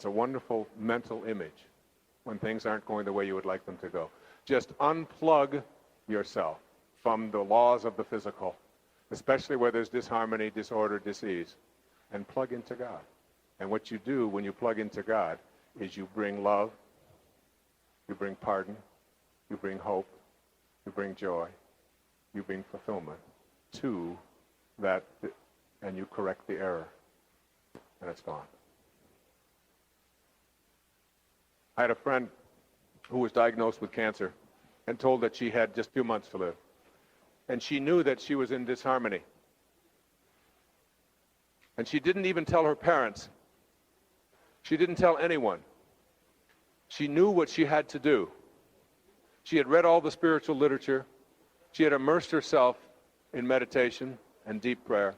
It's a wonderful mental image when things aren't going the way you would like them to go. Just unplug yourself from the laws of the physical, especially where there's disharmony, disorder, disease, and plug into God. And what you do when you plug into God is you bring love, you bring pardon, you bring hope, you bring joy, you bring fulfillment to that, and you correct the error, and it's gone. I had a friend who was diagnosed with cancer and told that she had just a few months to live. And she knew that she was in disharmony. And she didn't even tell her parents. She didn't tell anyone. She knew what she had to do. She had read all the spiritual literature. She had immersed herself in meditation and deep prayer.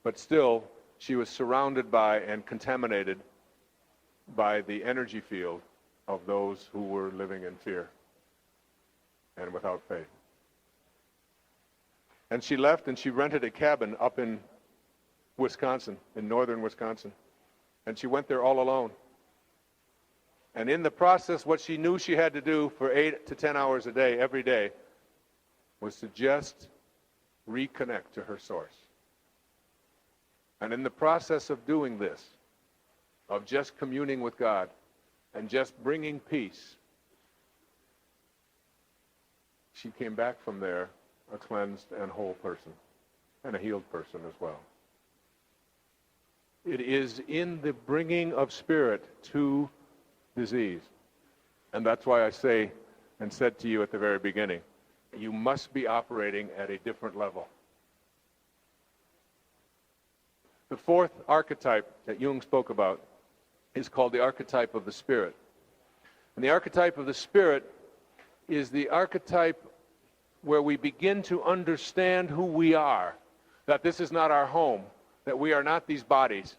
But still, she was surrounded by and contaminated by the energy field of those who were living in fear and without faith. And she left and she rented a cabin up in Wisconsin, in northern Wisconsin. And she went there all alone. And in the process, what she knew she had to do for 8 to 10 hours a day, every day, was to just reconnect to her source. And in the process of doing this, of just communing with God and just bringing peace, she came back from there a cleansed and whole person, and a healed person as well. It is in the bringing of spirit to disease. And that's why I say and said to you at the very beginning, you must be operating at a different level. The fourth archetype that Jung spoke about is called the archetype of the spirit. And the archetype of the spirit is the archetype where we begin to understand who we are, that this is not our home, that we are not these bodies,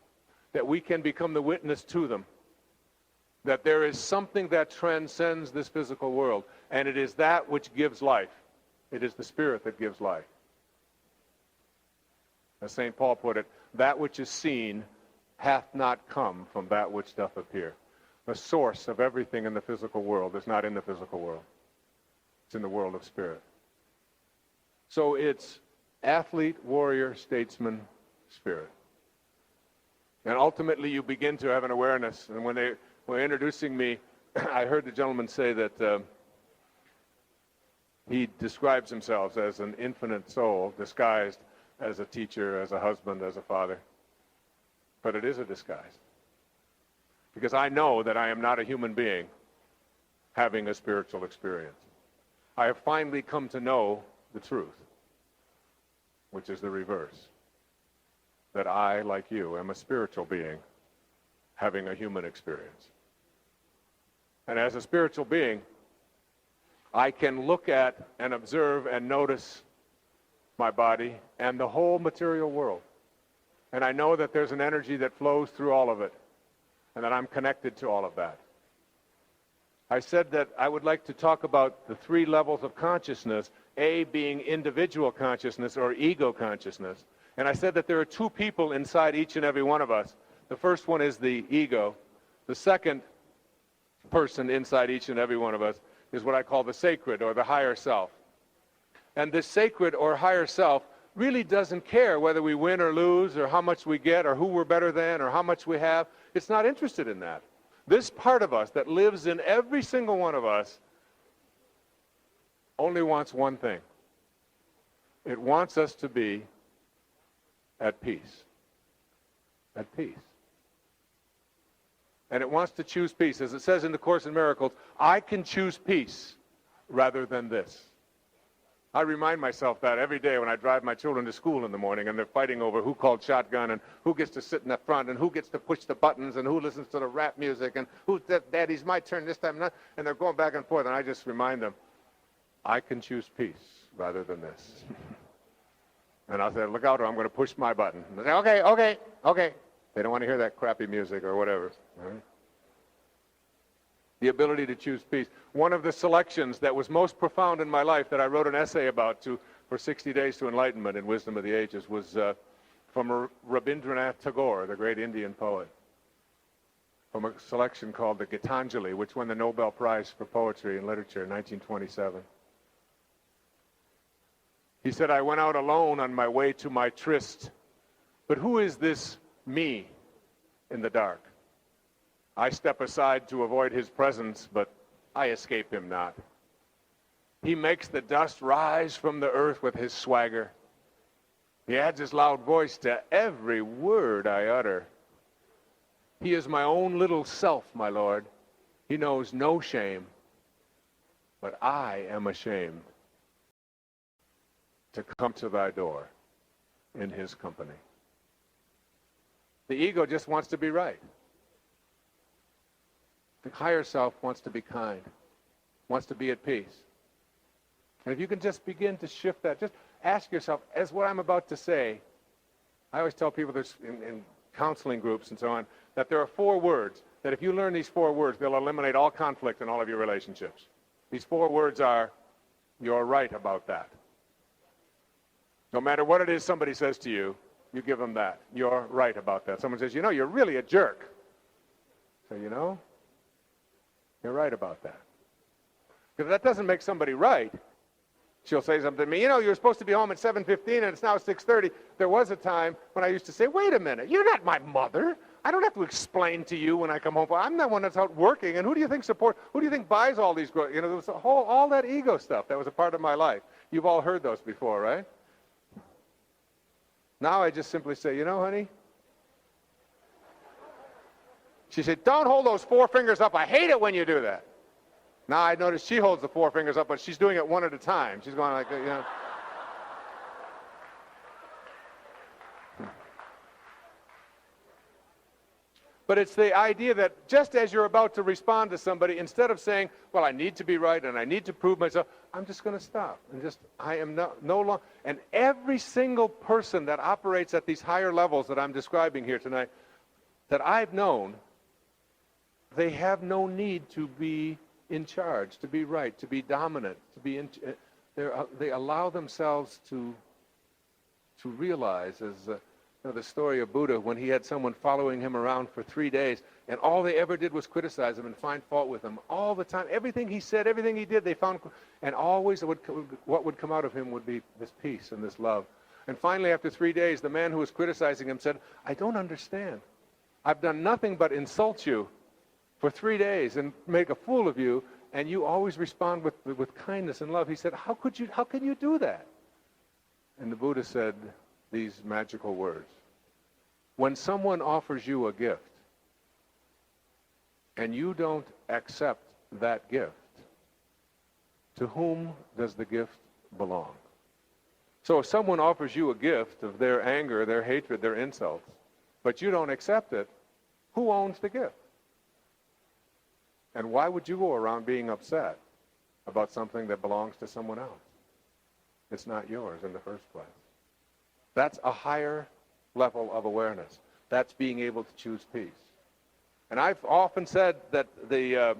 that we can become the witness to them, that there is something that transcends this physical world, and it is that which gives life. It is the spirit that gives life. As St. Paul put it, that which is seen hath not come from that which doth appear. The source of everything in the physical world is not in the physical world. It's in the world of spirit. So it's athlete, warrior, statesman, spirit. And ultimately you begin to have an awareness. And when they were introducing me, I heard the gentleman say that he describes himself as an infinite soul disguised as a teacher, as a husband, as a father. But it is a disguise. Because I know that I am not a human being having a spiritual experience. I have finally come to know the truth, which is the reverse. That I, like you, am a spiritual being having a human experience. And as a spiritual being, I can look at and observe and notice my body and the whole material world. And I know that there's an energy that flows through all of it, and that I'm connected to all of that. I said that I would like to talk about the 3 levels of consciousness, A being individual consciousness or ego consciousness. And I said that there are 2 people inside each and every one of us. The first one is the ego. The second person inside each and every one of us is what I call the sacred or the higher self. And this sacred or higher self really doesn't care whether we win or lose or how much we get or who we're better than or how much we have. It's not interested in that. This part of us that lives in every single one of us only wants one thing. It wants us to be at peace. At peace. And it wants to choose peace. As it says in the Course in Miracles, I can choose peace rather than this. I remind myself that every day when I drive my children to school in the morning and they're fighting over who called shotgun and who gets to sit in the front and who gets to push the buttons and who listens to the rap music and who's daddy's my turn this time, and they're going back and forth, and I just remind them, I can choose peace rather than this. And I'll say, look out or I'm going to push my button. And they say, okay. They don't want to hear that crappy music or whatever. Right? The ability to choose peace. One of the selections that was most profound in my life that I wrote an essay about for 60 Days to Enlightenment in Wisdom of the Ages was from Rabindranath Tagore, the great Indian poet. from a selection called the Gitanjali, which won the Nobel Prize for Poetry and Literature in 1927. He said, I went out alone on my way to my tryst, but who is this me in the dark? I step aside to avoid his presence, but I escape him not. He makes the dust rise from the earth with his swagger. He adds his loud voice to every word I utter. He is my own little self, my Lord. He knows no shame, but I am ashamed to come to thy door in his company. The ego just wants to be right. The higher self wants to be kind, wants to be at peace. And if you can just begin to shift that, just ask yourself, as what I'm about to say, I always tell people this in counseling groups and so on, that there are 4 words, that if you learn these 4 words, they'll eliminate all conflict in all of your relationships. These 4 words are, you're right about that. No matter what it is somebody says to you, you give them that. You're right about that. Someone says, you're really a jerk. So, you're right about that. Because that doesn't make somebody right. She'll say something to me, you're supposed to be home at 7:15 and it's now 6:30. There was a time when I used to say, wait a minute, you're not my mother. I don't have to explain to you when I come home. I'm the one that's out working, and who do you think buys all these, there was all that ego stuff that was a part of my life. You've all heard those before, right? Now I just simply say, honey, she said, don't hold those 4 fingers up. I hate it when you do that. Now I notice she holds the 4 fingers up, but she's doing it one at a time. She's going like, But it's the idea that just as you're about to respond to somebody, instead of saying, well, I need to be right and I need to prove myself, I'm just going to stop. And I am no longer. And every single person that operates at these higher levels that I'm describing here tonight, that I've known, they have no need to be in charge, to be right, to be dominant, to be they allow themselves to realize, as the story of Buddha, when he had someone following him around for 3 days, and all they ever did was criticize him and find fault with him all the time. Everything he said, everything he did, they found, and always what would come out of him would be this peace and this love. And finally, after 3 days, the man who was criticizing him said, I don't understand. I've done nothing but insult you for 3 days and make a fool of you, and you always respond with kindness and love. He said, how can you do that? And the Buddha said these magical words. When someone offers you a gift and you don't accept that gift, to whom does the gift belong? So if someone offers you a gift of their anger, their hatred, their insults, but you don't accept it, who owns the gift? And why would you go around being upset about something that belongs to someone else? It's not yours in the first place. That's a higher level of awareness. That's being able to choose peace. And I've often said that the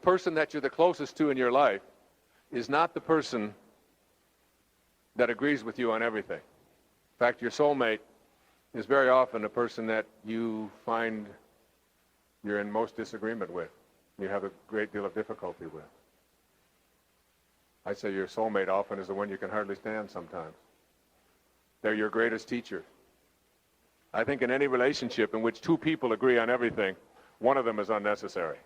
person that you're the closest to in your life is not the person that agrees with you on everything. In fact, your soulmate is very often a person that you find you're in most disagreement with, you have a great deal of difficulty with. I say your soulmate often is the one you can hardly stand sometimes. They're your greatest teacher. I think in any relationship in which 2 people agree on everything, one of them is unnecessary.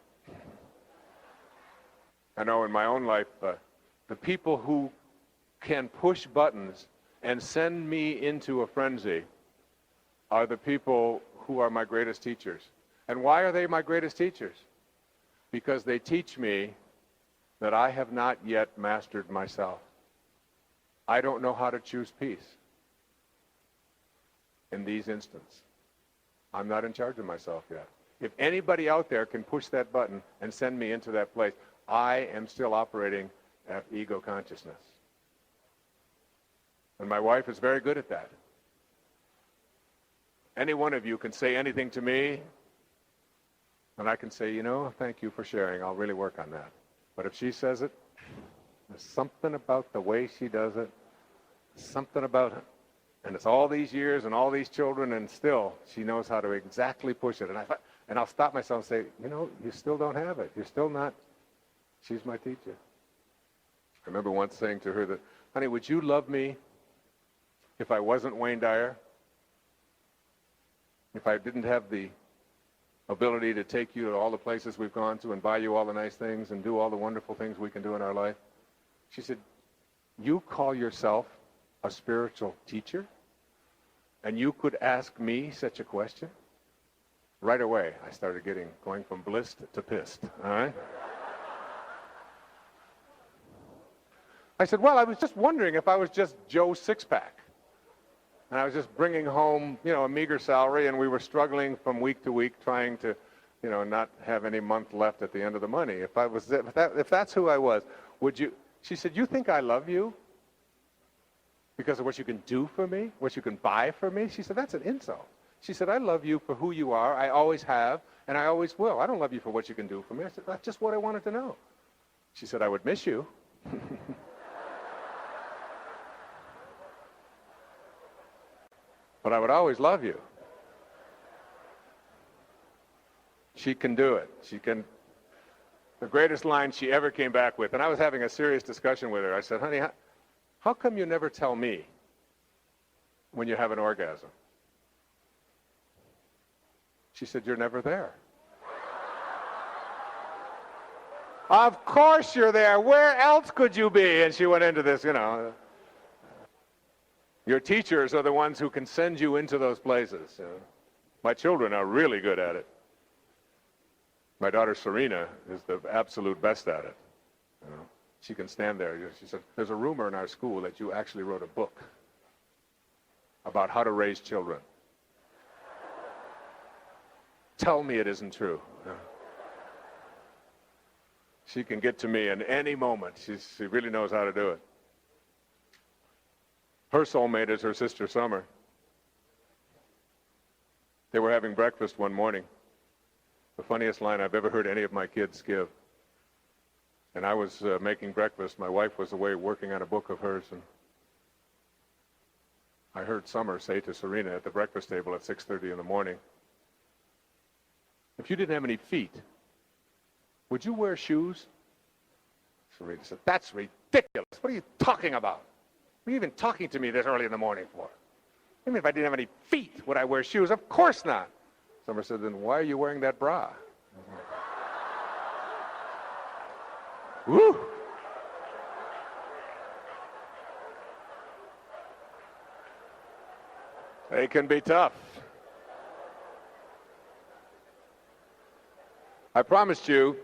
I know in my own life, the people who can push buttons and send me into a frenzy are the people who are my greatest teachers. And why are they my greatest teachers? Because they teach me that I have not yet mastered myself. I don't know how to choose peace in these instances. I'm not in charge of myself yet. If anybody out there can push that button and send me into that place, I am still operating at ego consciousness. And my wife is very good at that. Any one of you can say anything to me, and I can say, thank you for sharing. I'll really work on that. But if she says it, there's something about the way she does it, something about it. And it's all these years and all these children, and still she knows how to exactly push it. And I'll stop myself and say, you still don't have it. You're still not, she's my teacher. I remember once saying to her that, honey, would you love me if I wasn't Wayne Dyer? If I didn't have the ability to take you to all the places we've gone to and buy you all the nice things and do all the wonderful things we can do in our life? She said, you call yourself a spiritual teacher? And you could ask me such a question? Right away, I started going from blissed to pissed, all right? I said, well, I was just wondering if I was just Joe Sixpack. And I was just bringing home, a meager salary, and we were struggling from week to week trying to, not have any month left at the end of the money. If that's who I was, would you? She said, you think I love you because of what you can do for me, what you can buy for me? She said, that's an insult. She said, I love you for who you are. I always have, and I always will. I don't love you for what you can do for me. I said, that's just what I wanted to know. She said, I would miss you. But I would always love you. She can do it. The greatest line she ever came back with, and I was having a serious discussion with her. I said, honey, how come you never tell me when you have an orgasm? She said, you're never there. Of course you're there. Where else could you be? And she went into this, Your teachers are the ones who can send you into those places. My children are really good at it. My daughter Serena is the absolute best at it. She can stand there. She said, there's a rumor in our school that you actually wrote a book about how to raise children. Tell me it isn't true. She can get to me in any moment. She really knows how to do it. Her soulmate is her sister Summer. They were having breakfast one morning. The funniest line I've ever heard any of my kids give. And I was making breakfast. My wife was away working on a book of hers. And I heard Summer say to Serena at the breakfast table at 6:30 in the morning, if you didn't have any feet, would you wear shoes? Serena said, that's ridiculous. What are you talking about? What are you even talking to me this early in the morning for? I mean, if I didn't have any feet, would I wear shoes? Of course not. Summer said, then why are you wearing that bra? Woo! They can be tough. I promised you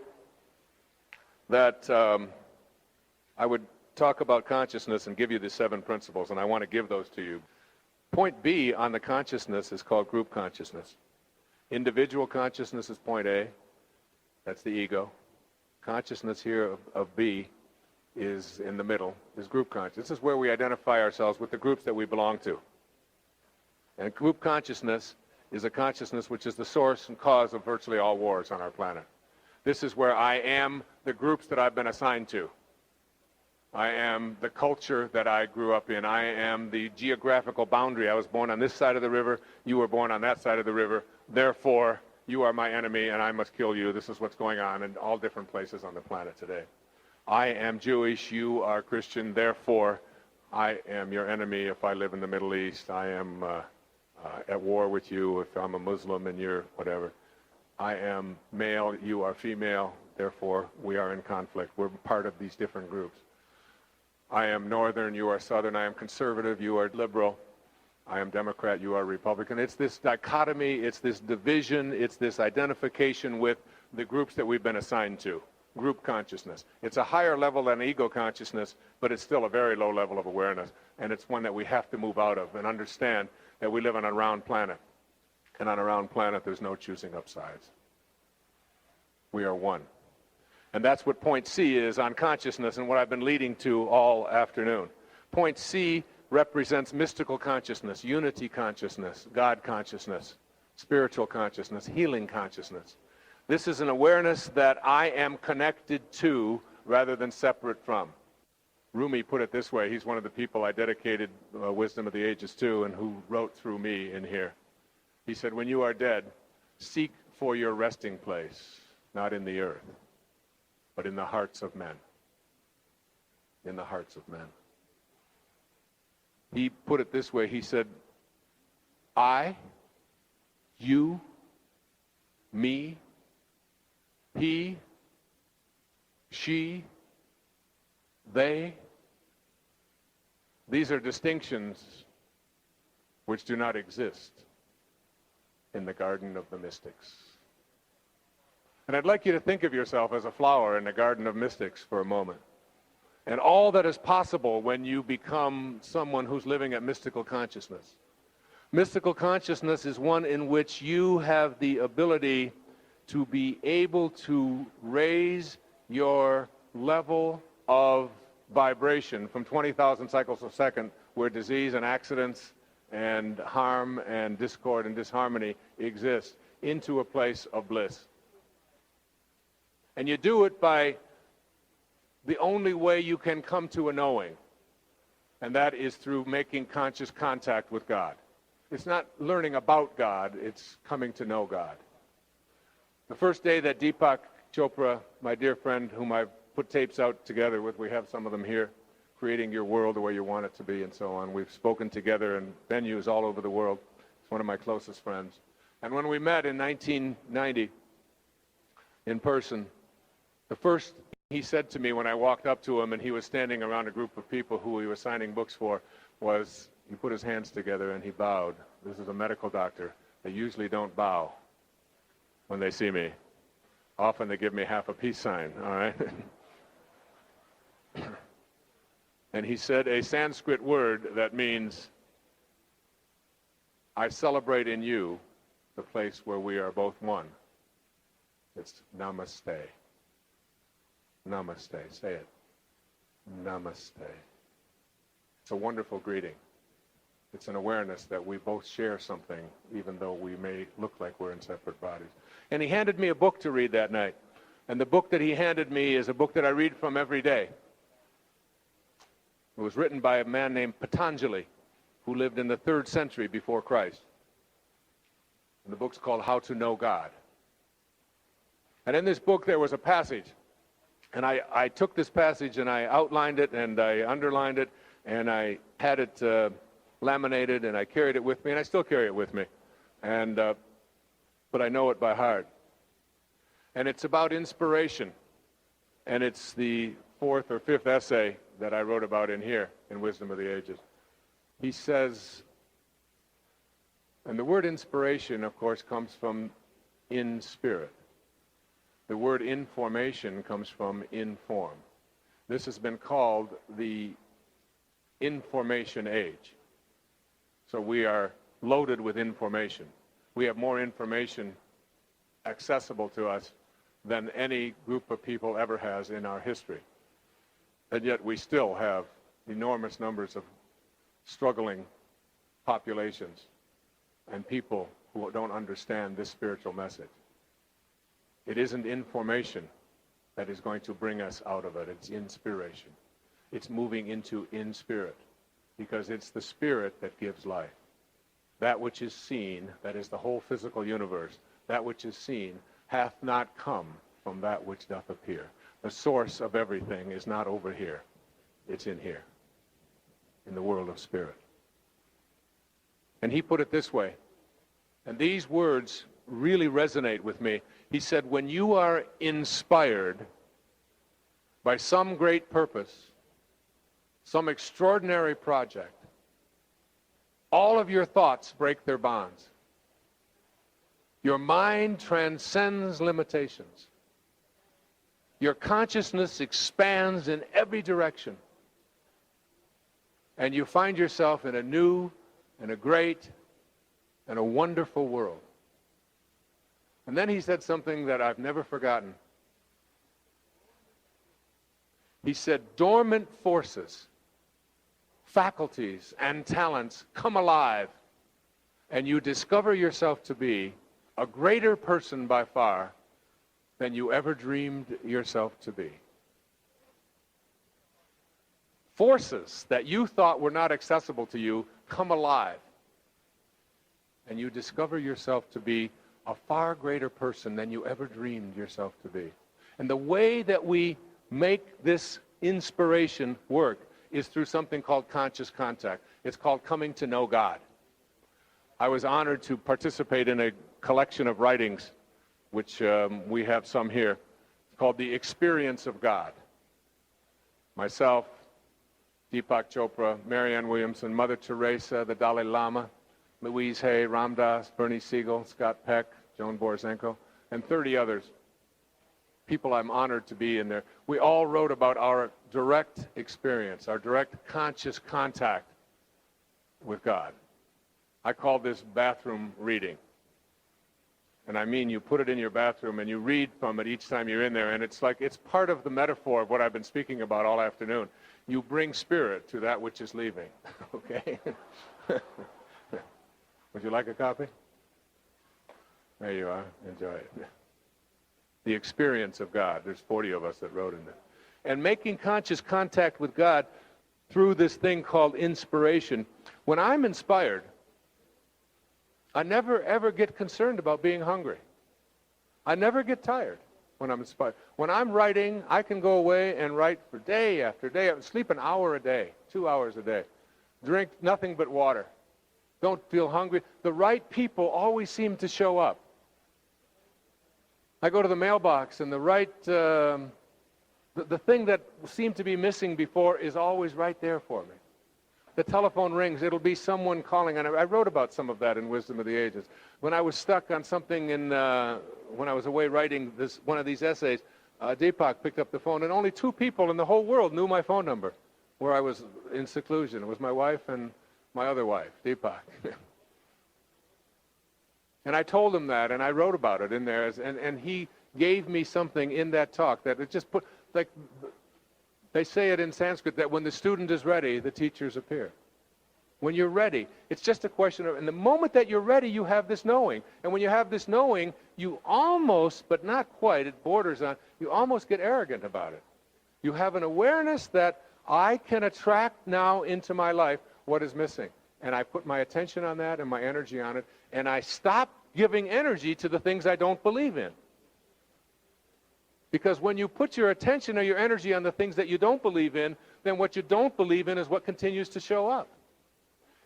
that I would talk about consciousness and give you the 7 principles, and I want to give those to you. Point B on the consciousness is called group consciousness. Individual consciousness is point A. That's the ego. Consciousness here of B is in the middle, is group consciousness. This is where we identify ourselves with the groups that we belong to. And group consciousness is a consciousness which is the source and cause of virtually all wars on our planet. This is where I am the groups that I've been assigned to. I am the culture that I grew up in. I am the geographical boundary. I was born on this side of the river. You were born on that side of the river. Therefore, you are my enemy and I must kill you. This is what's going on in all different places on the planet today. I am Jewish. You are Christian. Therefore, I am your enemy if I live in the Middle East. I am at war with you if I'm a Muslim and you're whatever. I am male. You are female. Therefore, we are in conflict. We're part of these different groups. I am Northern, you are Southern. I am conservative, you are liberal. I am Democrat, you are Republican. It's this dichotomy, it's this division, it's this identification with the groups that we've been assigned to. Group consciousness. It's a higher level than ego consciousness, but it's still a very low level of awareness. And it's one that we have to move out of and understand that we live on a round planet. And on a round planet, there's no choosing up sides. We are one. And that's what point C is on consciousness and what I've been leading to all afternoon. Point C represents mystical consciousness, unity consciousness, God consciousness, spiritual consciousness, healing consciousness. This is an awareness that I am connected to rather than separate from. Rumi put it this way. He's one of the people I dedicated Wisdom of the Ages to and who wrote through me in here. He said, when you are dead, seek for your resting place, not in the earth, but in the hearts of men. In the hearts of men. He put it this way. He said, I, you, me, he, she, they. These are distinctions which do not exist in the garden of the mystics. And I'd like you to think of yourself as a flower in the garden of mystics for a moment. And all that is possible when you become someone who's living at mystical consciousness. Mystical consciousness is one in which you have the ability to be able to raise your level of vibration from 20,000 cycles a second, where disease and accidents and harm and discord and disharmony exist, into a place of bliss. And you do it by the only way you can come to a knowing, and that is through making conscious contact with God. It's not learning about God, it's coming to know God. The first day that Deepak Chopra, my dear friend, whom I've put tapes out together with, we have some of them here, Creating Your World the Way You Want It to Be and so on. We've spoken together in venues all over the world. He's one of my closest friends. And when we met in 1990 in person, the first he said to me when I walked up to him and he was standing around a group of people who he was signing books for was, he put his hands together and he bowed. This is a medical doctor. They usually don't bow when they see me. Often they give me half a peace sign, all right? And he said a Sanskrit word that means, I celebrate in you the place where we are both one. It's namaste. Namaste. Say it. Namaste. It's a wonderful greeting. It's an awareness that we both share something, even though we may look like we're in separate bodies. And he handed me a book to read that night. And the book that he handed me is a book that I read from every day. It was written by a man named Patanjali, who lived in the 3rd century before Christ. And the book's called How to Know God. And in this book there was a passage. And I took this passage and I outlined it and I underlined it and I had it laminated and I carried it with me, and I still carry it with me. And but I know it by heart. And it's about inspiration. And it's the 4th or 5th essay that I wrote about in here, in Wisdom of the Ages. He says, and the word inspiration, of course, comes from in spirit. The word information comes from inform. This has been called the information age. So we are loaded with information. We have more information accessible to us than any group of people ever has in our history. And yet we still have enormous numbers of struggling populations and people who don't understand this spiritual message. It isn't information that is going to bring us out of it. It's inspiration. It's moving into in spirit, because it's the spirit that gives life. That which is seen, that is the whole physical universe, that which is seen hath not come from that which doth appear. The source of everything is not over here. It's in here, in the world of spirit. And he put it this way, and these words really resonate with me. He said, when you are inspired by some great purpose, some extraordinary project, all of your thoughts break their bonds. Your mind transcends limitations. Your consciousness expands in every direction. And you find yourself in a new and a great and a wonderful world. And then he said something that I've never forgotten. He said, dormant forces, faculties, and talents come alive, and you discover yourself to be a greater person by far than you ever dreamed yourself to be. Forces that you thought were not accessible to you come alive, and you discover yourself to be a far greater person than you ever dreamed yourself to be. And the way that we make this inspiration work is through something called conscious contact. It's called coming to know God. I was honored to participate in a collection of writings, which we have some here, called The Experience of God. Myself, Deepak Chopra, Marianne Williamson, Mother Teresa, the Dalai Lama, Louise Hay, Ram Dass, Bernie Siegel, Scott Peck, Joan Borysenko, and 30 others. People I'm honored to be in there. We all wrote about our direct experience, our direct conscious contact with God. I call this bathroom reading. And I mean, you put it in your bathroom and you read from it each time you're in there, and it's like it's part of the metaphor of what I've been speaking about all afternoon. You bring spirit to that which is leaving, okay? Would you like a copy? There you are. Enjoy it. The Experience of God. There's 40 of us that wrote in there. And making conscious contact with God through this thing called inspiration. When I'm inspired, I never ever get concerned about being hungry. I never get tired when I'm inspired. When I'm writing, I can go away and write for day after day. Sleep an hour a day, 2 hours a day. Drink nothing but water. Don't feel hungry. The right people always seem to show up. I go to the mailbox and the right, the thing that seemed to be missing before is always right there for me. The telephone rings, it'll be someone calling, and I wrote about some of that in Wisdom of the Ages. When I was stuck on something when I was away writing one of these essays, Deepak picked up the phone, and only 2 people in the whole world knew my phone number where I was in seclusion. It was my wife and my other wife, Deepak. And I told him that, and I wrote about it in there, and he gave me something in that talk that it just put, like, they say it in Sanskrit that when the student is ready, the teachers appear. When you're ready, it's just a question of, and the moment that you're ready, you have this knowing. And when you have this knowing, you almost, but not quite, it borders on, you almost get arrogant about it. You have an awareness that I can attract now into my life what is missing. And I put my attention on that and my energy on it, and I stop giving energy to the things I don't believe in. Because when you put your attention or your energy on the things that you don't believe in, then what you don't believe in is what continues to show up.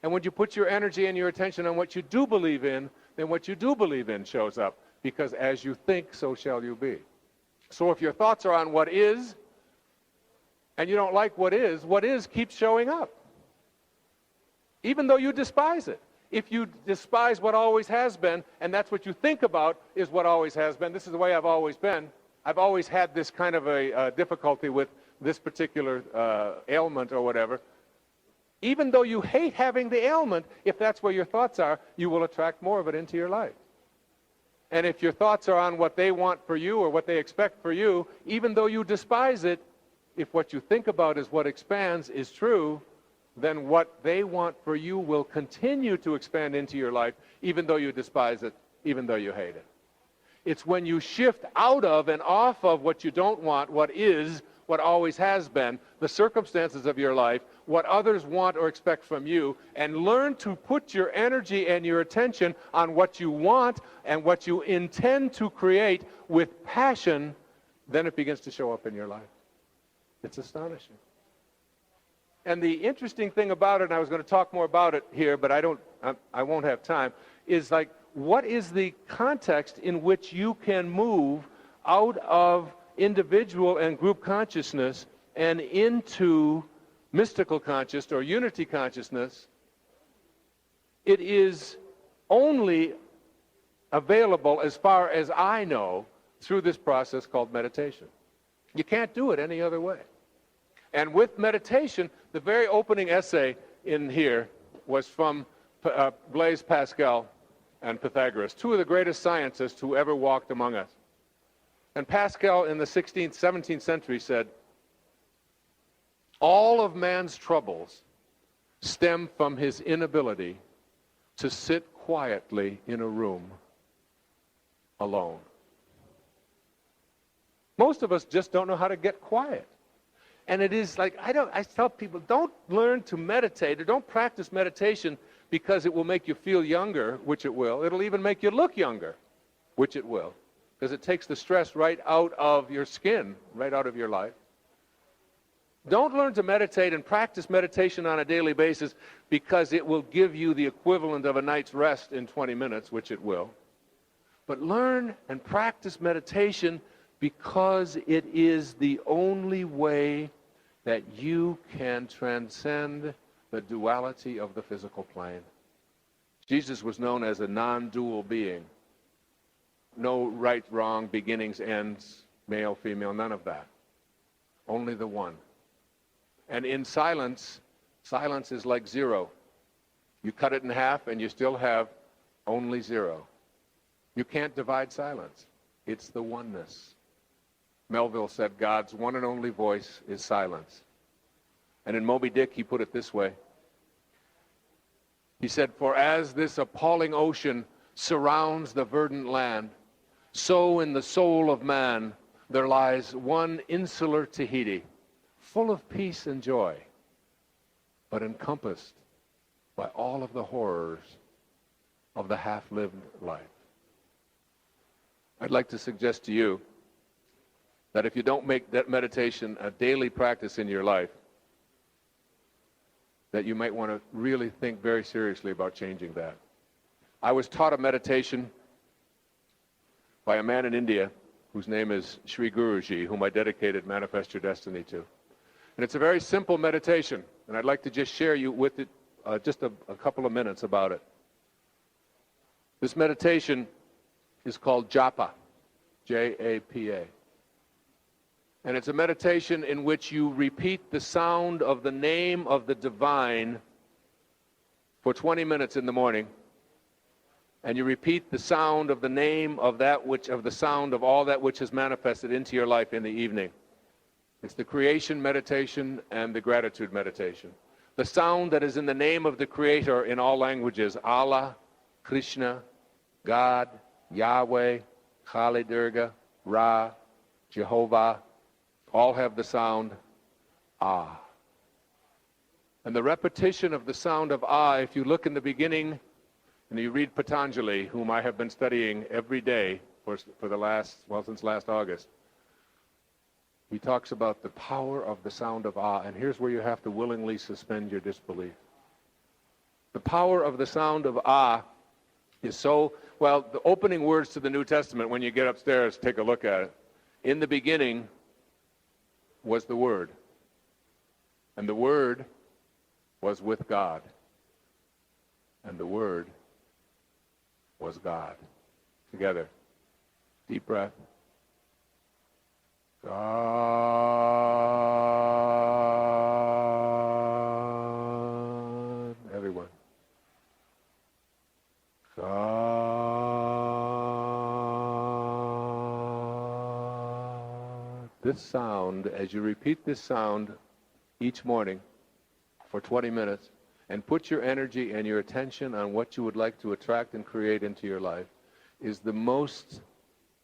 And when you put your energy and your attention on what you do believe in, then what you do believe in shows up. Because as you think, so shall you be. So if your thoughts are on what is, and you don't like what is keeps showing up. Even though you despise it. If you despise what always has been, and that's what you think about is what always has been, this is the way I've always been. I've always had this kind of a difficulty with this particular ailment or whatever. Even though you hate having the ailment, if that's where your thoughts are, you will attract more of it into your life. And if your thoughts are on what they want for you or what they expect for you, even though you despise it, if what you think about is what expands is true, then what they want for you will continue to expand into your life, even though you despise it, even though you hate it. It's when you shift out of and off of what you don't want, what is, what always has been, the circumstances of your life, what others want or expect from you, and learn to put your energy and your attention on what you want and what you intend to create with passion, then it begins to show up in your life. It's astonishing. And the interesting thing about it, and I was going to talk more about it here, but I won't have time, is like, what is the context in which you can move out of individual and group consciousness and into mystical consciousness or unity consciousness? It is only available, as far as I know, through this process called meditation. You can't do it any other way. And with meditation, the very opening essay in here was from Blaise Pascal and Pythagoras, 2 of the greatest scientists who ever walked among us. And Pascal in the 16th, 17th century said, all of man's troubles stem from his inability to sit quietly in a room alone. Most of us just don't know how to get quiet. And it is like, I tell people, don't learn to meditate or don't practice meditation because it will make you feel younger, which it will. It'll even make you look younger. which it will, because it takes the stress right out of your skin, right out of your life. Don't learn to meditate and practice meditation on a daily basis because it will give you the equivalent of a night's rest in 20 minutes, which it will. But learn and practice meditation because it is the only way that you can transcend the duality of the physical plane. Jesus was known as a non-dual being. No right, wrong, beginnings, ends, male, female, none of that. Only the one. And in silence, silence is like zero. You cut it in half and you still have only zero. You can't divide silence. It's the oneness. Melville said God's one and only voice is silence. And in Moby Dick, he put it this way. He said, "For as this appalling ocean surrounds the verdant land, so in the soul of man there lies one insular Tahiti, full of peace and joy, but encompassed by all of the horrors of the half-lived life." I'd like to suggest to you that if you don't make that meditation a daily practice in your life, that you might want to really think very seriously about changing that. I was taught a meditation by a man in India whose name is Sri Guruji, whom I dedicated Manifest Your Destiny to. And it's a very simple meditation, and I'd like to just share you with it just a couple of minutes about it. This meditation is called Japa, J-A-P-A. And it's a meditation in which you repeat the sound of the name of the divine for 20 minutes in the morning, and you repeat the sound of the name of that which, of the sound of all that which is manifested into your life in the evening. It's the creation meditation and the gratitude meditation. The sound that is in the name of the Creator in all languages, Allah, Krishna, God, Yahweh, Kali Durga, Ra, Jehovah, all have the sound Ah. And the repetition of the sound of Ah, if you look in the beginning and you read Patanjali, whom I have been studying every day for the last, well, since last August, he talks about the power of the sound of Ah, and here's where you have to willingly suspend your disbelief. The power of the sound of Ah is so, well, the opening words to the New Testament, when you get upstairs, take a look at it. In the beginning was the Word, and the Word was with God, and the Word was God. Together. Deep breath. God. Everyone. God. This sound, as you repeat this sound each morning for 20 minutes, and put your energy and your attention on what you would like to attract and create into your life, is the most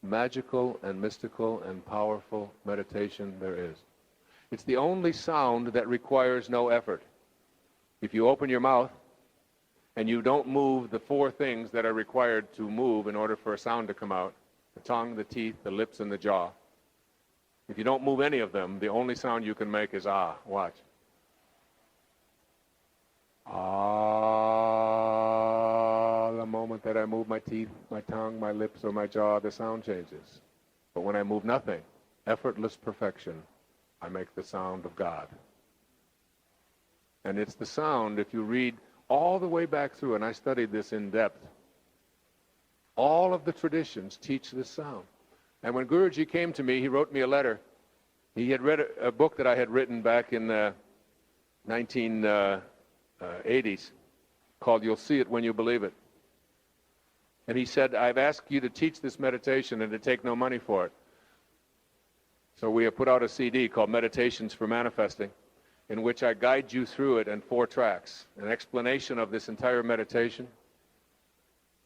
magical and mystical and powerful meditation there is. It's the only sound that requires no effort. If you open your mouth and you don't move the four things that are required to move in order for a sound to come out, the tongue, the teeth, the lips, and the jaw, if you don't move any of them, the only sound you can make is ah. Watch. Ah, the moment that I move my teeth, my tongue, my lips, or my jaw, the sound changes. But when I move nothing, effortless perfection, I make the sound of God. And it's the sound, if you read all the way back through, and I studied this in depth, all of the traditions teach this sound. And when Guruji came to me, he wrote me a letter. He had read a book that I had written back in the 1980s called You'll See It When You Believe It. And he said, I've asked you to teach this meditation and to take no money for it. So we have put out a CD called Meditations for Manifesting, in which I guide you through it in 4 tracks. An explanation of this entire meditation,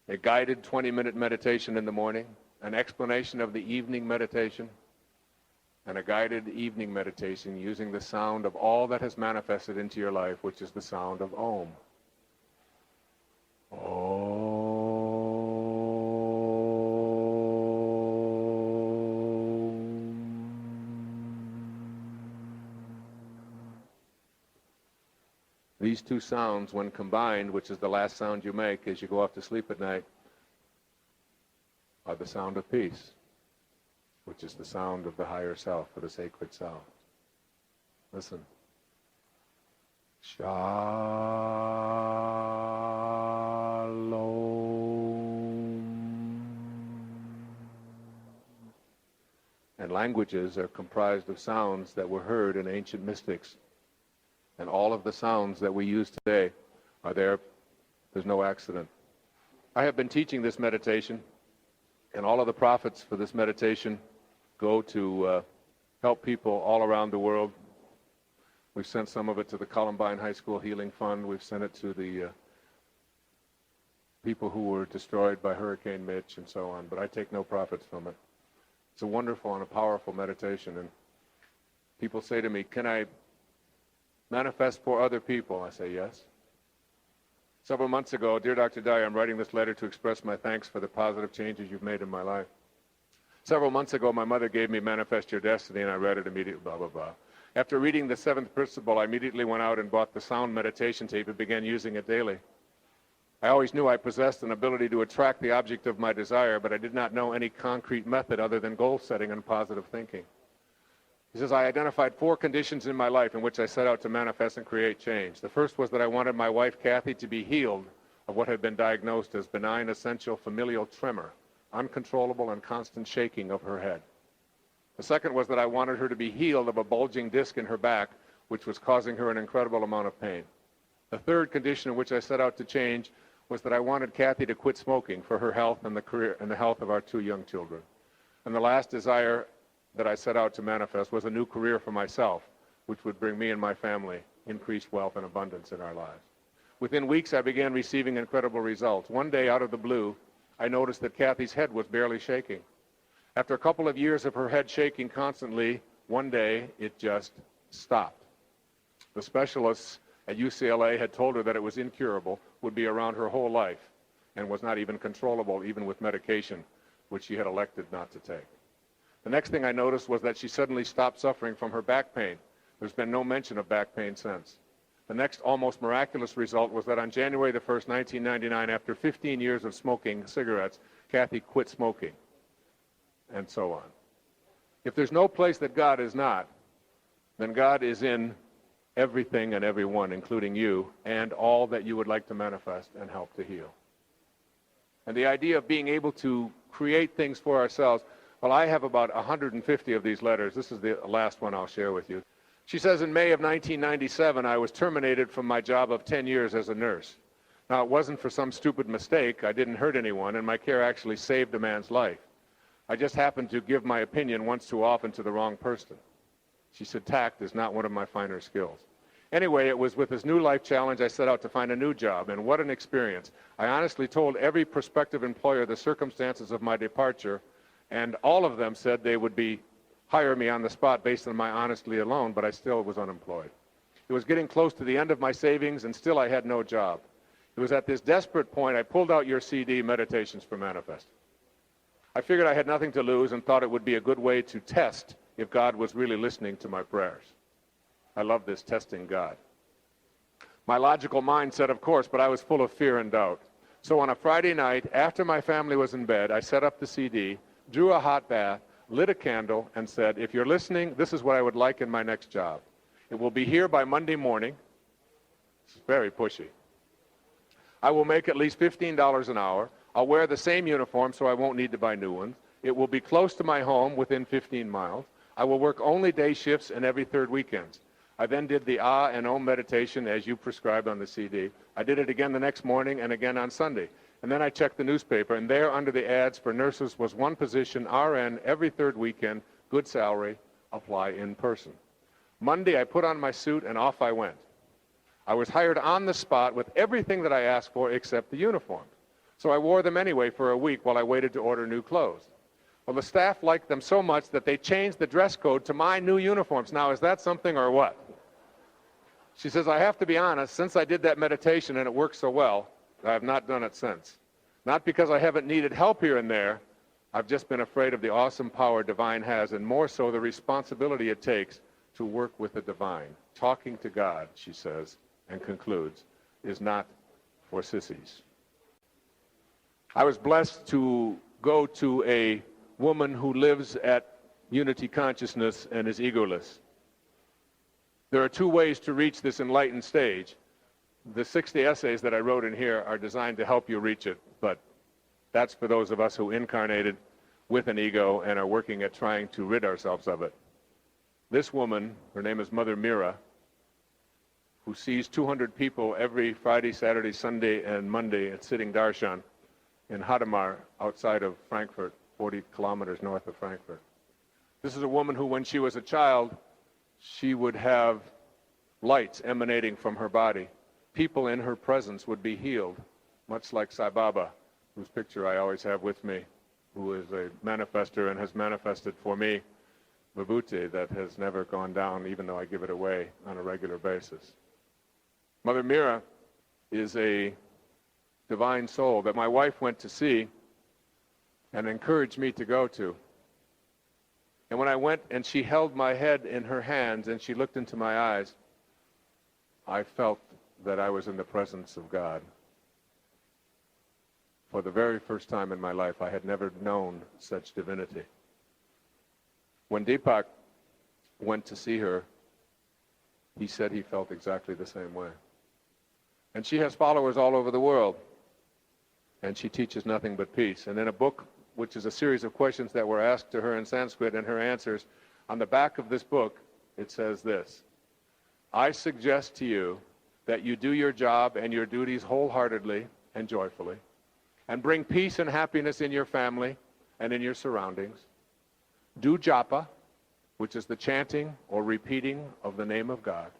a guided 20-minute meditation in the morning, an explanation of the evening meditation, and a guided evening meditation using the sound of all that has manifested into your life, which is the sound of Om. Om. These two sounds, when combined, which is the last sound you make as you go off to sleep at night, are the sound of peace, which is the sound of the higher self, or the sacred sound. Listen. Shalom. And languages are comprised of sounds that were heard in ancient mystics. And all of the sounds that we use today are there. There's no accident. I have been teaching this meditation, and all of the profits for this meditation go to help people all around the world. We've sent some of it to the Columbine High School Healing Fund. We've sent it to the people who were destroyed by Hurricane Mitch and so on, but I take no profits from it. It's a wonderful and a powerful meditation, and people say to me, can I manifest for other people? I say yes. Several months ago, dear Dr. Dyer, I'm writing this letter to express my thanks for the positive changes you've made in my life. Several months ago, my mother gave me Manifest Your Destiny, and I read it immediately, blah, blah, blah. After reading the 7th principle, I immediately went out and bought the sound meditation tape and began using it daily. I always knew I possessed an ability to attract the object of my desire, but I did not know any concrete method other than goal setting and positive thinking. He says, I identified 4 conditions in my life in which I set out to manifest and create change. The first was that I wanted my wife, Kathy, to be healed of what had been diagnosed as benign essential familial tremor, uncontrollable and constant shaking of her head. The second was that I wanted her to be healed of a bulging disc in her back, which was causing her an incredible amount of pain. The third condition in which I set out to change was that I wanted Kathy to quit smoking for her health and the career and the health of our 2 young children. And the last desire that I set out to manifest was a new career for myself, which would bring me and my family increased wealth and abundance in our lives. Within weeks, I began receiving incredible results. One day, out of the blue, I noticed that Kathy's head was barely shaking. After a couple of years of her head shaking constantly, one day it just stopped. The specialists at UCLA had told her that it was incurable, would be around her whole life, and was not even controllable, even with medication, which she had elected not to take. The next thing I noticed was that she suddenly stopped suffering from her back pain. There's been no mention of back pain since. The next almost miraculous result was that on January the 1st, 1999, after 15 years of smoking cigarettes, Kathy quit smoking. And so on. If there's no place that God is not, then God is in everything and everyone, including you, and all that you would like to manifest and help to heal. And the idea of being able to create things for ourselves, well, I have about 150 of these letters. This is the last one I'll share with you. She says, in May of 1997, I was terminated from my job of 10 years as a nurse. Now, it wasn't for some stupid mistake. I didn't hurt anyone, and my care actually saved a man's life. I just happened to give my opinion once too often to the wrong person. She said, tact is not one of my finer skills. Anyway, it was with this new life challenge I set out to find a new job, and what an experience. I honestly told every prospective employer the circumstances of my departure, and all of them said they would hire me on the spot based on my honesty alone, but I still was unemployed. It was getting close to the end of my savings, and still I had no job. It was at this desperate point I pulled out your CD, Meditations for Manifesting. I figured I had nothing to lose and thought it would be a good way to test if God was really listening to my prayers. I love this, testing God. My logical mind said, of course, but I was full of fear and doubt. So on a Friday night, after my family was in bed, I set up the CD, drew a hot bath, lit a candle, and said, if you're listening, this is what I would like in my next job. It will be here by Monday morning. It's very pushy. I will make at least $15 an hour. I'll wear the same uniform so I won't need to buy new ones. It will be close to my home, within 15 miles. I will work only day shifts and every third weekends. I then did the Ah and Om meditation as you prescribed on the CD. I did it again the next morning and again on Sunday. And then I checked the newspaper, and there under the ads for nurses was one position, RN, every third weekend, good salary, apply in person. Monday I put on my suit and off I went. I was hired on the spot with everything that I asked for except the uniform. So I wore them anyway for a week while I waited to order new clothes. Well, the staff liked them so much that they changed the dress code to my new uniforms. Now, is that something or what? She says, I have to be honest, since I did that meditation and it worked so well, I have not done it since. Not because I haven't needed help here and there. I've just been afraid of the awesome power divine has, and more so the responsibility it takes to work with the divine. Talking to God, she says, and concludes, is not for sissies. I was blessed to go to a woman who lives at unity consciousness and is egoless. There are two ways to reach this enlightened stage. The 60 essays that I wrote in here are designed to help you reach it, but that's for those of us who incarnated with an ego and are working at trying to rid ourselves of it. This woman, her name is Mother Mira, who sees 200 people every Friday, Saturday, Sunday, and Monday at Sitting Darshan in Hadamar outside of Frankfurt, 40 kilometers north of Frankfurt. This is a woman who, when she was a child, she would have lights emanating from her body. People in her presence would be healed, much like Sai Baba, whose picture I always have with me, who is a manifester and has manifested for me vibhuti that has never gone down, even though I give it away on a regular basis. Mother Mira is a divine soul that my wife went to see and encouraged me to go to. And when I went and she held my head in her hands and she looked into my eyes, I felt that I was in the presence of God. For the very first time in my life, I had never known such divinity. When Deepak went to see her, he said he felt exactly the same way. And she has followers all over the world, and she teaches nothing but peace. And in a book, which is a series of questions that were asked to her in Sanskrit and her answers, on the back of this book, it says this: I suggest to you that you do your job and your duties wholeheartedly and joyfully, and bring peace and happiness in your family and in your surroundings. Do japa, which is the chanting or repeating of the name of God,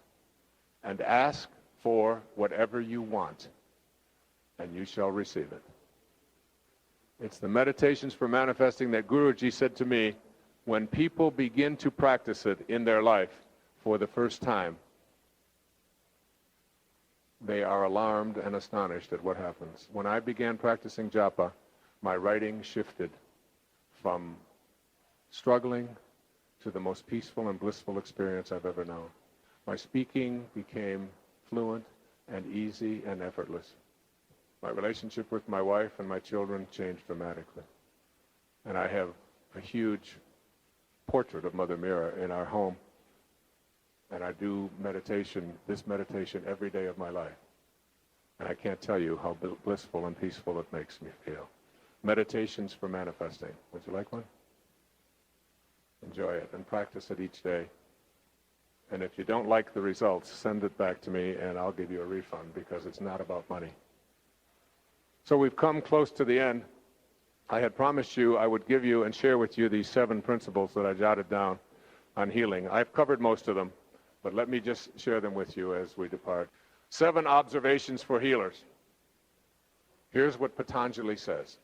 and ask for whatever you want, and you shall receive it. It's the meditations for manifesting that Guruji said to me, when people begin to practice it in their life for the first time, they are alarmed and astonished at what happens. When I began practicing japa, my writing shifted from struggling to the most peaceful and blissful experience I've ever known. My speaking became fluent and easy and effortless. My relationship with my wife and my children changed dramatically. And I have a huge portrait of Mother Mira in our home. And I do meditation, this meditation, every day of my life. And I can't tell you how blissful and peaceful it makes me feel. Meditations for manifesting. Would you like one? Enjoy it and practice it each day. And if you don't like the results, send it back to me and I'll give you a refund, because it's not about money. So we've come close to the end. I had promised you I would give you and share with you these 7 principles that I jotted down on healing. I've covered most of them, but let me just share them with you as we depart. 7 observations for healers. Here's what Patanjali says.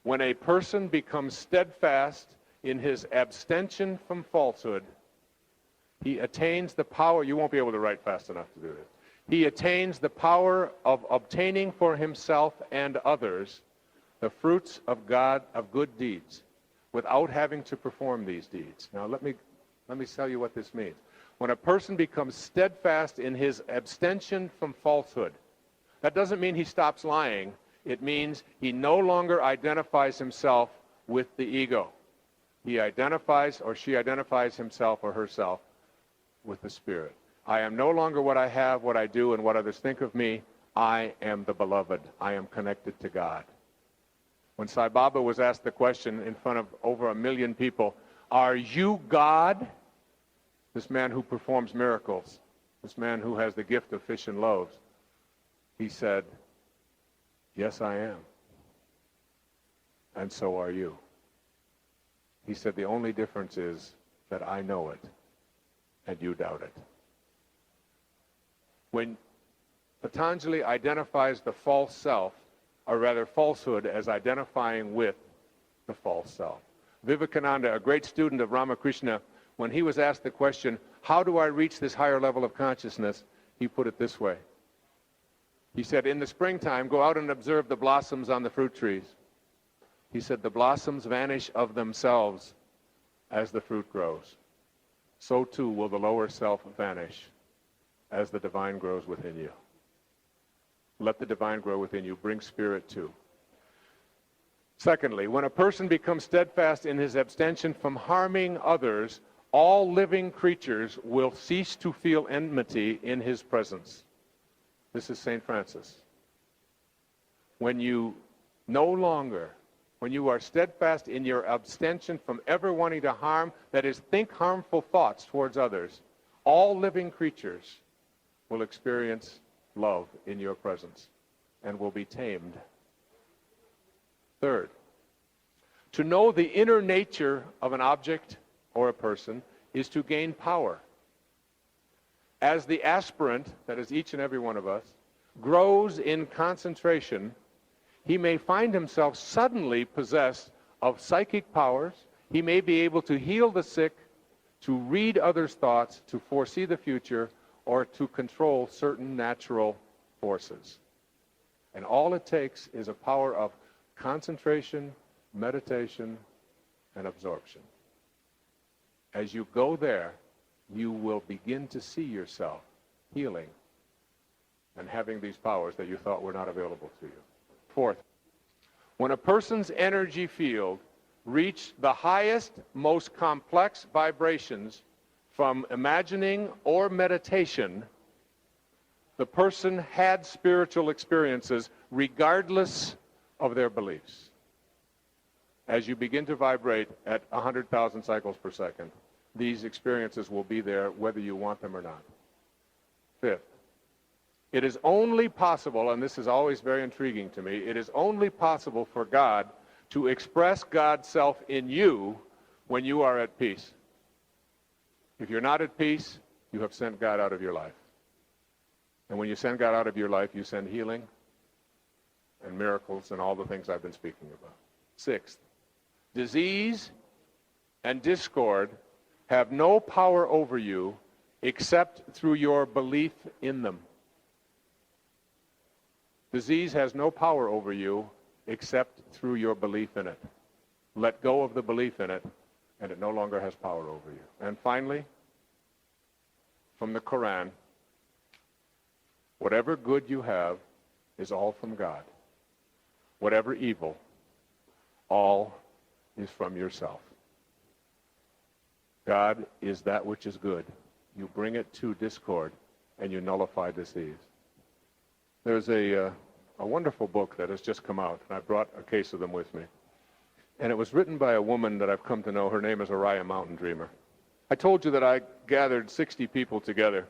When a person becomes steadfast in his abstention from falsehood, he attains the power. You won't be able to write fast enough to do this. He attains the power of obtaining for himself and others the fruits of God, of good deeds, without having to perform these deeds. Now let me tell you what this means. When a person becomes steadfast in his abstention from falsehood, that doesn't mean he stops lying. It means he no longer identifies himself with the ego. He identifies, or she identifies himself or herself with the Spirit. I am no longer what I have, what I do, and what others think of me. I am the beloved. I am connected to God. When Sai Baba was asked the question in front of over 1 million people, are you God? This man who performs miracles, this man who has the gift of fish and loaves, he said, yes, I am. And so are you. He said, the only difference is that I know it and you doubt it. When Patanjali identifies the false self, or rather falsehood, as identifying with the false self. Vivekananda, a great student of Ramakrishna, when he was asked the question, how do I reach this higher level of consciousness? He put it this way. He said, in the springtime, go out and observe the blossoms on the fruit trees. He said, the blossoms vanish of themselves as the fruit grows. So too will the lower self vanish as the divine grows within you. Let the divine grow within you. Bring spirit too. Secondly, when a person becomes steadfast in his abstention from harming others, all living creatures will cease to feel enmity in his presence. This is St. Francis. When you are steadfast in your abstention from ever wanting to harm, that is, think harmful thoughts towards others, all living creatures will experience love in your presence and will be tamed. Third, to know the inner nature of an object or a person is to gain power. As the aspirant, that is each and every one of us, grows in concentration, he may find himself suddenly possessed of psychic powers. He may be able to heal the sick, to read others' thoughts, to foresee the future, or to control certain natural forces. And all it takes is a power of concentration, meditation, and absorption. As you go there, you will begin to see yourself healing and having these powers that you thought were not available to you. Fourth, when a person's energy field reached the highest, most complex vibrations from imagining or meditation, the person had spiritual experiences regardless of their beliefs. As you begin to vibrate at 100,000 cycles per second, these experiences will be there whether you want them or not. Fifth, it is only possible, and this is always very intriguing to me, it is only possible for God to express God's self in you when you are at peace. If you're not at peace, you have sent God out of your life. And when you send God out of your life, you send healing and miracles and all the things I've been speaking about. Sixth, disease and discord have no power over you except through your belief in them. Disease has no power over you except through your belief in it. Let go of the belief in it, and it no longer has power over you. And finally, from the Quran, whatever good you have is all from God. Whatever evil, all is from yourself. God is that which is good. You bring it to discord, and you nullify disease. There's a wonderful book that has just come out, and I brought a case of them with me. And it was written by a woman that I've come to know. Her name is Oriah Mountain Dreamer. I told you that I gathered 60 people together.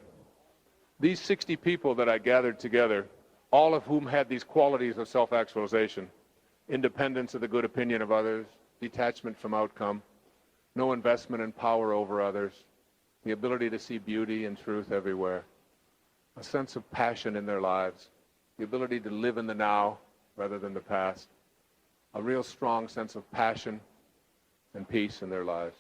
These 60 people that I gathered together, all of whom had these qualities of self-actualization: independence of the good opinion of others, detachment from outcome, no investment in power over others, the ability to see beauty and truth everywhere, a sense of passion in their lives, the ability to live in the now rather than the past, a real strong sense of passion and peace in their lives.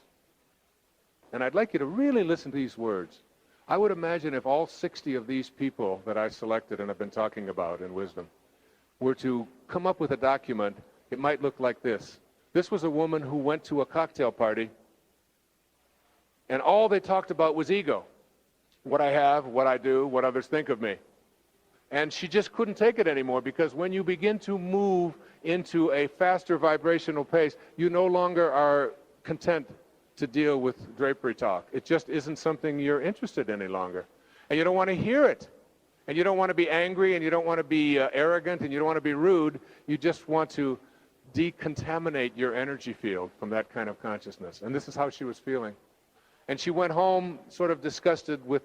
And I'd like you to really listen to these words. I would imagine if all 60 of these people that I selected and have been talking about in Wisdom were to come up with a document, it might look like this. This was a woman who went to a cocktail party, and all they talked about was ego. What I have, what I do, what others think of me. And she just couldn't take it anymore, because when you begin to move into a faster vibrational pace, you no longer are content to deal with drapery talk. It just isn't something you're interested in any longer. And you don't want to hear it. And you don't want to be angry, and you don't want to be arrogant, and you don't want to be rude. You just want to decontaminate your energy field from that kind of consciousness. And this is how she was feeling. And she went home sort of disgusted with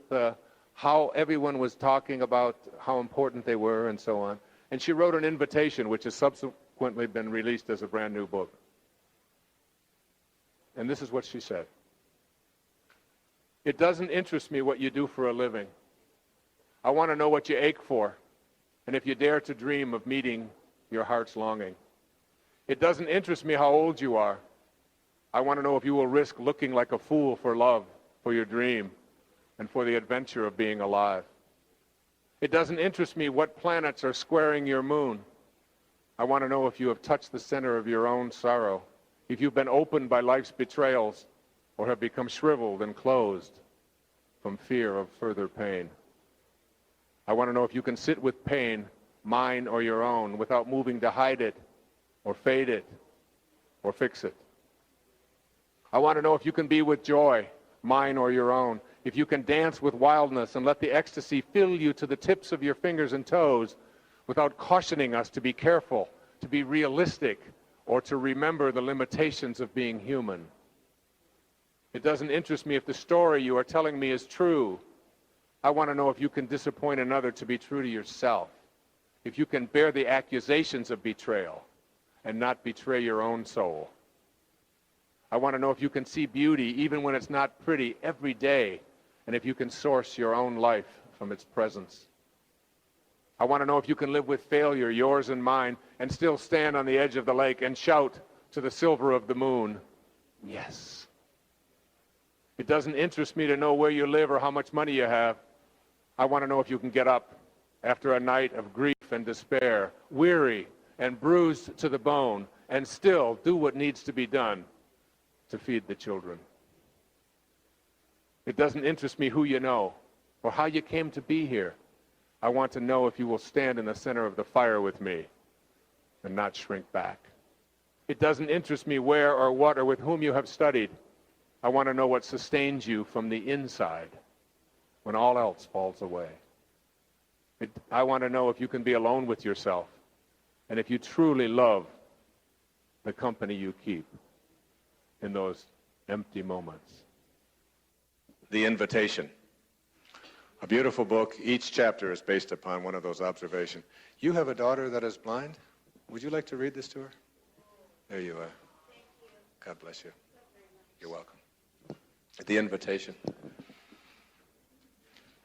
how everyone was talking about how important they were and so on. And she wrote an invitation, which has subsequently been released as a brand new book. And this is what she said. It doesn't interest me what you do for a living. I want to know what you ache for, and if you dare to dream of meeting your heart's longing. It doesn't interest me how old you are. I want to know if you will risk looking like a fool for love, for your dream, and for the adventure of being alive. It doesn't interest me what planets are squaring your moon. I want to know if you have touched the center of your own sorrow, if you've been opened by life's betrayals, or have become shriveled and closed from fear of further pain. I want to know if you can sit with pain, mine or your own, without moving to hide it or fade it or fix it. I want to know if you can be with joy, mine or your own, if you can dance with wildness and let the ecstasy fill you to the tips of your fingers and toes without cautioning us to be careful, to be realistic, or to remember the limitations of being human. It doesn't interest me if the story you are telling me is true. I want to know if you can disappoint another to be true to yourself, if you can bear the accusations of betrayal and not betray your own soul. I want to know if you can see beauty even when it's not pretty every day, and if you can source your own life from its presence. I want to know if you can live with failure, yours and mine, and still stand on the edge of the lake and shout to the silver of the moon, yes. It doesn't interest me to know where you live or how much money you have. I want to know if you can get up after a night of grief and despair, weary and bruised to the bone, and still do what needs to be done to feed the children. It doesn't interest me who you know or how you came to be here. I want to know if you will stand in the center of the fire with me and not shrink back. It doesn't interest me where or what or with whom you have studied. I want to know what sustains you from the inside when all else falls away. I want to know if you can be alone with yourself and if you truly love the company you keep in those empty moments. The Invitation. A beautiful book. Each chapter is based upon one of those observations. You have a daughter that is blind? Would you like to read this to her? There you are. God bless you. You're welcome. The Invitation.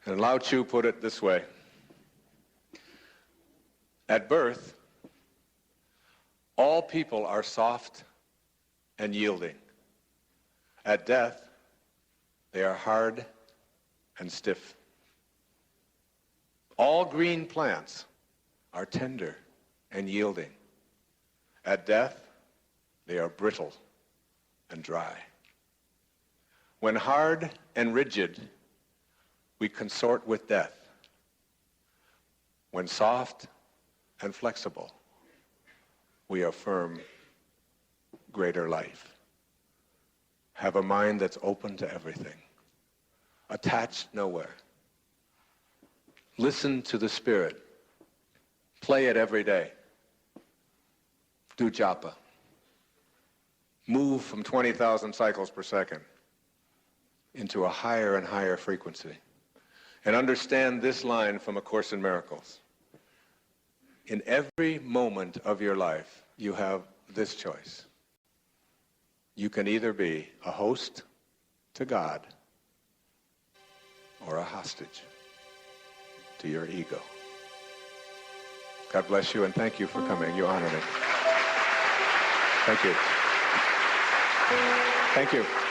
And Lao Tzu put it this way. At birth, all people are soft and yielding. At death, they are hard and stiff. All green plants are tender and yielding. At death, they are brittle and dry. When hard and rigid, we consort with death. When soft and flexible, we affirm greater life. Have a mind that's open to everything, attached nowhere. Listen to the Spirit. Play it every day. Do japa. Move from 20,000 cycles per second into a higher and higher frequency. And understand this line from A Course in Miracles. In every moment of your life, you have this choice. You can either be a host to God or a hostage to your ego. God bless you and thank you for coming. You honor me. Thank you. Thank you.